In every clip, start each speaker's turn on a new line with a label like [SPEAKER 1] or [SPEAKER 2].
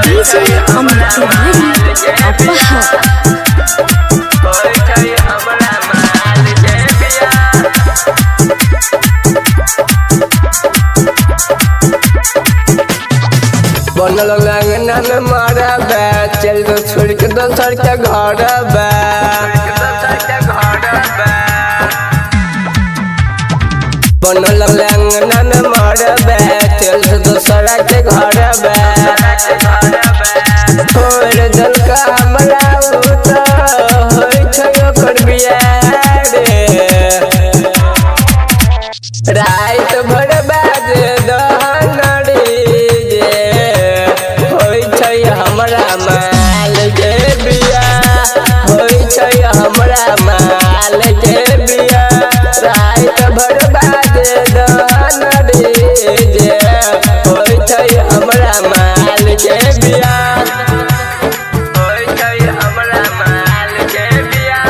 [SPEAKER 1] DJ Amit Tiwari Apahar
[SPEAKER 2] बनल अंगना में मारा बा चल तो छोड़ के दोसर के घर बा बनल अंगना में मारा बा चल तो दोसर के घर बा और जल का हमरा उता होय छै ओकर बियाह रे रात भर बाजे दहनड़ी हमरा माल के बिया होय छै हमरा माल के बिया रात भर बाजे दहनड़ी जे होय छै हमरा माल के बिया होय छै हमरा माल के बिया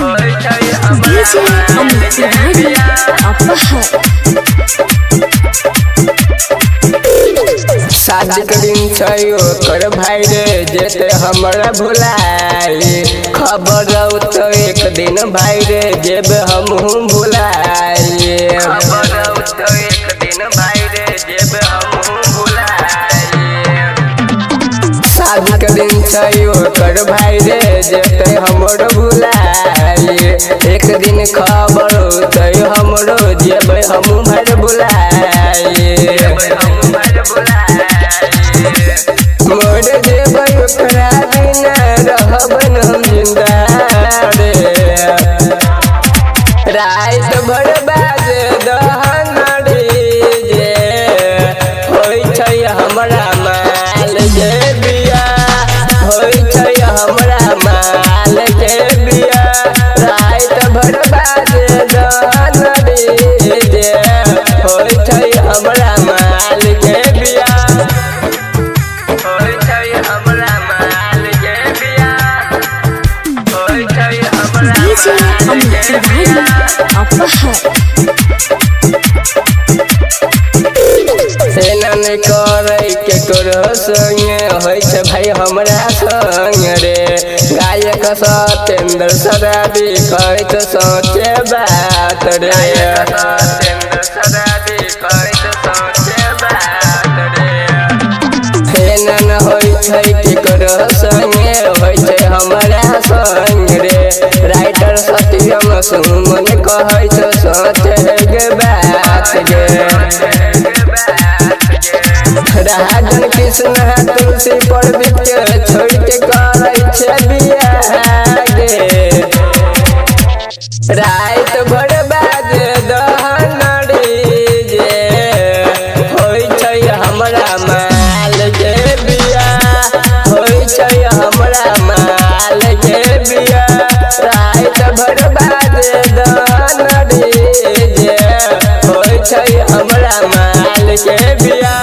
[SPEAKER 2] होय छै
[SPEAKER 1] DJ Amit Tiwari Apahar
[SPEAKER 2] शादी के दिन छै ओकर भाई रे जेते हमरा भुलाई खबर तो एक दिन भाई रे जेबे हमहू भुलाई खबर तो एक दिन भाई रे जेबे हमहू भुलाई शादी के दिन छै ओकर भाई रे जेते हमरो भुलाई एक दिन खबर तो हमरो जेबे हमहू भाई भुलाई मोर जेबै ओकरा बिना रहबन हम जिंदा रे रात भर बाजे दहनड़ी जे होय छै हमरा माल के बिया होय छै हमरा माल के बिया रात भर बाजे दहनड़ी जे होय छै हमरा माल के बिया
[SPEAKER 1] DJ Amit Tiwari Apahar
[SPEAKER 2] सेना ने करे के तोरो संगे होय छै भाई हमरा संग रे गायक सतेंद्र सराबी कहै त सोचे बात रे सेना न होय छै के तोरो संगे होय छै हमरा संग रे राइटर सत्यम सुमन कहै त सोचे के बात गे राजन कृष्ण तुलसी पर बिक छोड़ के करे छै बियाह गे रात भर बाजे दहनड़ी जे होय छै हमरा माल के बिया होय छै हमरा माल के बिया रात भर बाजे दहनड़ी जे होय छै हमरा माल के बिया।